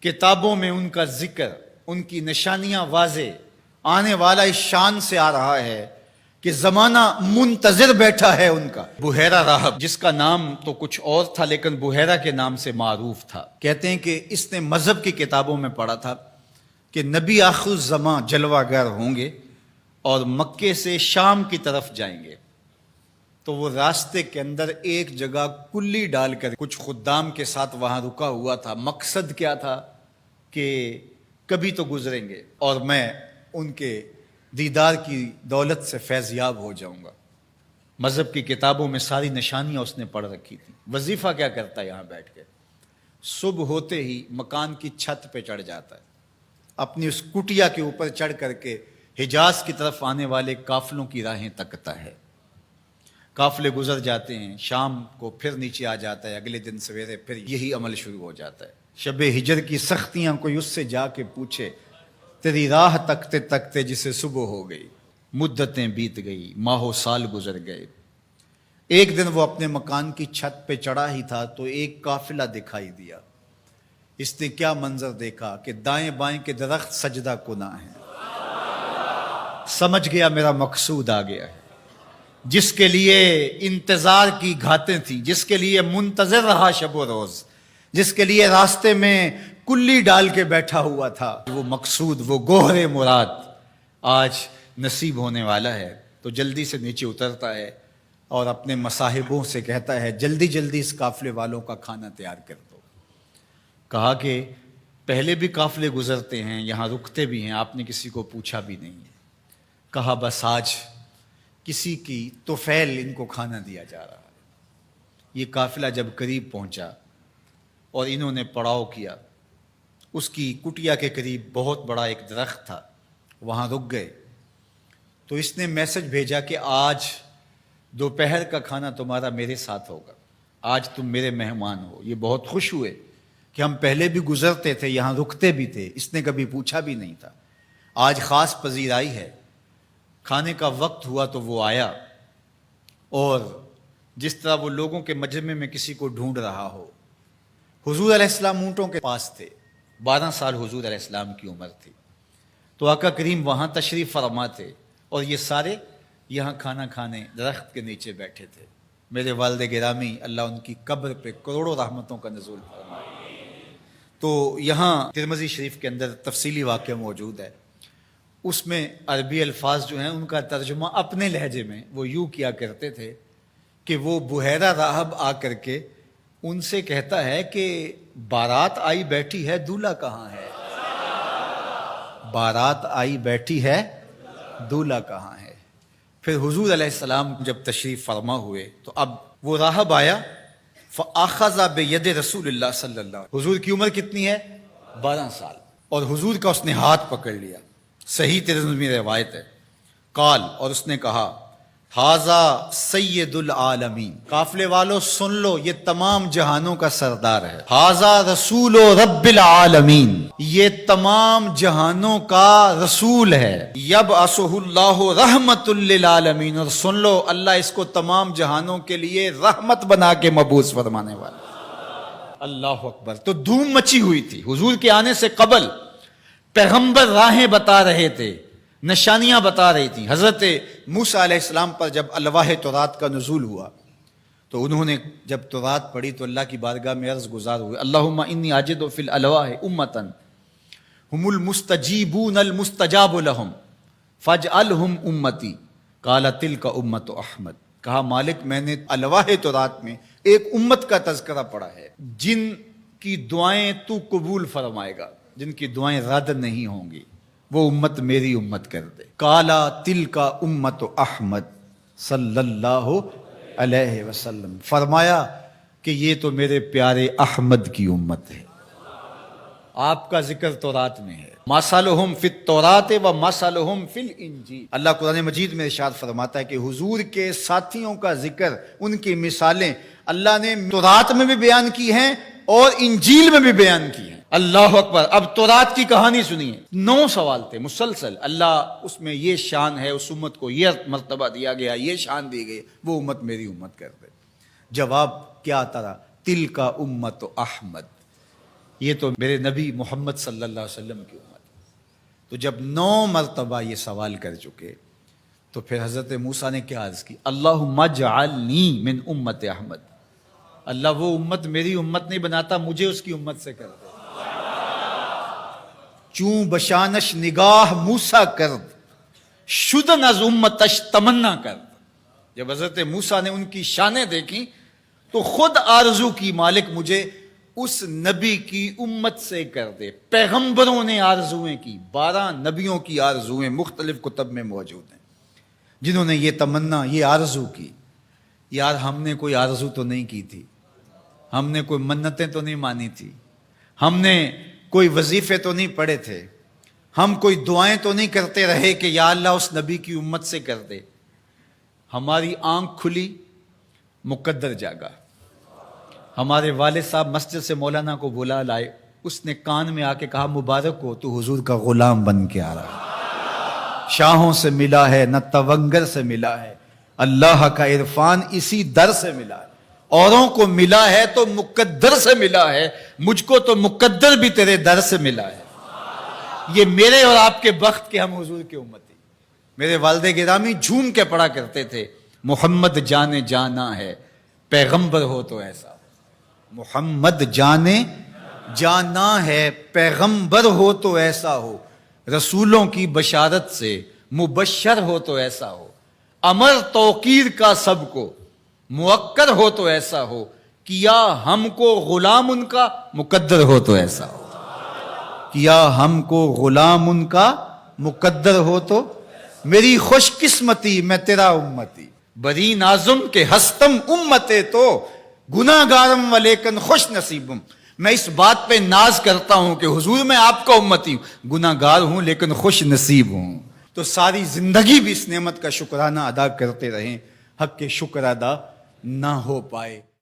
کتابوں میں ان کا ذکر، ان کی نشانیاں واضح، آنے والا اس شان سے آ رہا ہے کہ زمانہ منتظر بیٹھا ہے ان کا۔ بحیرہ راہب، جس کا نام تو کچھ اور تھا لیکن بحیرہ کے نام سے معروف تھا، کہتے ہیں کہ اس نے مذہب کی کتابوں میں پڑھا تھا کہ نبی آخر الزماں جلوہ گر ہوں گے اور مکے سے شام کی طرف جائیں گے، تو وہ راستے کے اندر ایک جگہ کلی ڈال کر کچھ خدام کے ساتھ وہاں رکا ہوا تھا۔ مقصد کیا تھا کہ کبھی تو گزریں گے اور میں ان کے دیدار کی دولت سے فیض یاب ہو جاؤں گا۔ مذہب کی کتابوں میں ساری نشانیاں اس نے پڑھ رکھی تھیں۔ وظیفہ کیا کرتا ہے یہاں بیٹھ کے؟ صبح ہوتے ہی مکان کی چھت پہ چڑھ جاتا ہے، اپنی اس کٹیا کے اوپر چڑھ کر کے حجاز کی طرف آنے والے قافلوں کی راہیں تکتا ہے۔ قافلے گزر جاتے ہیں، شام کو پھر نیچے آ جاتا ہے، اگلے دن سویرے پھر یہی عمل شروع ہو جاتا ہے۔ شب ہجر کی سختیاں کوئی اس سے جا کے پوچھے، تیری راہ تکتے تکتے جسے صبح ہو گئی، مدتیں بیت گئی، ماہ و سال گزر گئے۔ ایک دن وہ اپنے مکان کی چھت پہ چڑھا ہی تھا تو ایک قافلہ دکھائی دیا۔ اس نے کیا منظر دیکھا کہ دائیں بائیں کے درخت سجدہ کناں ہیں۔ سمجھ گیا میرا مقصود آ گیا ہے، جس کے لیے انتظار کی گھاتیں تھیں، جس کے لیے منتظر رہا شب و روز، جس کے لیے راستے میں کلی ڈال کے بیٹھا ہوا تھا، وہ مقصود، وہ گوہر مراد آج نصیب ہونے والا ہے۔ تو جلدی سے نیچے اترتا ہے اور اپنے مصاحبوں سے کہتا ہے جلدی جلدی اس قافلے والوں کا کھانا تیار کر دو۔ کہا کہ پہلے بھی قافلے گزرتے ہیں، یہاں رکتے بھی ہیں، آپ نے کسی کو پوچھا بھی نہیں۔ کہا بس آج کسی کی طفیل ان کو کھانا دیا جا رہا ہے۔ یہ قافلہ جب قریب پہنچا اور انہوں نے پڑاؤ کیا، اس کی کٹیا کے قریب بہت بڑا ایک درخت تھا، وہاں رک گئے۔ تو اس نے میسج بھیجا کہ آج دوپہر کا کھانا تمہارا میرے ساتھ ہوگا، آج تم میرے مہمان ہو۔ یہ بہت خوش ہوئے کہ ہم پہلے بھی گزرتے تھے، یہاں رکتے بھی تھے، اس نے کبھی پوچھا بھی نہیں تھا، آج خاص پذیرائی ہے۔ کھانے کا وقت ہوا تو وہ آیا، اور جس طرح وہ لوگوں کے مجمع میں کسی کو ڈھونڈ رہا ہو، حضور علیہ السلام اونٹوں کے پاس تھے، 12 سال حضور علیہ السلام کی عمر تھی، تو آقا کریم وہاں تشریف فرما تھے اور یہ سارے یہاں کھانا کھانے درخت کے نیچے بیٹھے تھے۔ میرے والد گرامی، اللہ ان کی قبر پہ کروڑوں رحمتوں کا نزول فرمائے۔ تو یہاں ترمذی شریف کے اندر تفصیلی واقعہ موجود ہے، اس میں عربی الفاظ جو ہیں ان کا ترجمہ اپنے لہجے میں وہ یوں کیا کرتے تھے کہ وہ بحیرہ راہب آ کر کے ان سے کہتا ہے کہ بارات آئی بیٹھی ہے، دولہا کہاں ہے؟ بارات آئی بیٹھی ہے، دولہا کہاں ہے؟ پھر حضور علیہ السلام جب تشریف فرما ہوئے تو اب وہ راہب آیا، فَأَخَذَ بِيَدِ رسول اللہ صلی اللہ علیہ وسلم، حضور کی عمر کتنی ہے؟ 12 سال، اور حضور کا اس نے ہاتھ پکڑ لیا۔ صحیح ترمذی میں روایت ہے، قال، اور اس نے کہا ھذا سید العالمین، قافلے والوں سن لو، یہ تمام جہانوں کا سردار ہے۔ ھذا رسول رب العالمین، یہ تمام جہانوں کا رسول ہے۔ یبعثہ اللہ رحمت للعالمین، اور سن لو اللہ اس کو تمام جہانوں کے لیے رحمت بنا کے مبعوث فرمانے والا۔ اللہ اکبر۔ تو دھوم مچی ہوئی تھی، حضور کے آنے سے قبل پیغمبر راہیں بتا رہے تھے، نشانیاں بتا رہی تھیں۔ حضرت موسیٰ علیہ السلام پر جب الواح تورات کا نزول ہوا تو انہوں نے جب تورات پڑھی تو اللہ کی بارگاہ میں عرض گزار ہوئے، اللہم انی اجد فی الالواح امتا ہم المستجیبون المستجاب لہم فاجعلہم امتی، قال تلک امت احمد۔ کہا مالک میں نے الواح تورات میں ایک امت کا تذکرہ پڑھا ہے جن کی دعائیں تو قبول فرمائے گا، جن کی دعائیں رد نہیں ہوں گی، وہ امت میری امت کر دے۔ کالا تل کا امت احمد صلی اللہ علیہ وسلم، فرمایا کہ یہ تو میرے پیارے احمد کی امت ہے۔ آپ کا ذکر تورات میں ہے، مثلہم فی التوراۃ و مثلہم فی الانجیل۔ اللہ قرآن مجید میں ارشاد فرماتا ہے کہ حضور کے ساتھیوں کا ذکر، ان کی مثالیں اللہ نے تورات میں بھی بیان کی ہیں اور انجیل میں بھی بیان کی ہیں۔ اللہ اکبر۔ اب تورات کی کہانی سنیے، 9 سوال تھے مسلسل، اللہ اس میں یہ شان ہے، اس امت کو یہ مرتبہ دیا گیا، یہ شان دی گئی، وہ امت میری امت کر دے۔ جواب کیا آتا رہا؟ تل کا امت احمد، یہ تو میرے نبی محمد صلی اللہ علیہ وسلم کی امت ہے۔ تو جب 9 مرتبہ یہ سوال کر چکے تو پھر حضرت موسیٰ نے کیا عرض کی؟ اللہم اجعلنی من امت احمد، اللہ وہ امت میری امت نہیں بناتا، مجھے اس کی امت سے کر دے۔ چوں بشانش نگاہ موسیٰ کرد، شدن از امتش تمنا کرد۔ جب حضرت موسیٰ نے ان کی شانیں دیکھی تو خود آرزو کی، مالک مجھے اس نبی کی امت سے کر دے۔ پیغمبروں نے آرزویں کی، 12 نبیوں کی آرزویں مختلف کتب میں موجود ہیں، جنہوں نے یہ تمنا، یہ آرزو کی۔ یار ہم نے کوئی آرزو تو نہیں کی تھی، ہم نے کوئی منتیں تو نہیں مانی تھی، ہم نے کوئی وظیفے تو نہیں پڑھے تھے، ہم کوئی دعائیں تو نہیں کرتے رہے کہ یا اللہ اس نبی کی امت سے کر دے۔ ہماری آنکھ کھلی، مقدر جاگا۔ ہمارے والد صاحب مسجد سے مولانا کو بلا لائے، اس نے کان میں آ کے کہا مبارک ہو، تو حضور کا غلام بن کے آ رہا ہے، شاہوں سے ملا ہے نہ تونگر سے ملا ہے، اللہ کا عرفان اسی در سے ملا ہے۔ اوروں کو ملا ہے تو مقدر سے ملا ہے، مجھ کو تو مقدر بھی تیرے در سے ملا ہے۔ یہ میرے اور آپ کے بخت کے ہم حضور کی امتی۔ میرے والد گرامی جھوم کے پڑھا کرتے تھے، محمد جانے جانا ہے، پیغمبر ہو تو ایسا ہو۔ محمد جانے جانا ہے، پیغمبر ہو تو ایسا ہو، رسولوں کی بشارت سے مبشر ہو تو ایسا ہو، امر توقیر کا سب کو موکر ہو تو ایسا ہو، کیا ہم کو غلام ان کا مقدر ہو تو ایسا ہو، کیا ہم کو غلام ان کا مقدر ہو تو۔ میری خوش قسمتی میں تیرا امتی، بری نازم کے ہستم امتے تو گناہ گارم و لیکن خوش نصیبم۔ میں اس بات پہ ناز کرتا ہوں کہ حضور میں آپ کا امتی ہوں، گناہ گار ہوں لیکن خوش نصیب ہوں۔ تو ساری زندگی بھی اس نعمت کا شکرانہ ادا کرتے رہیں، حق کے شکر ادا نہ ہو پائے۔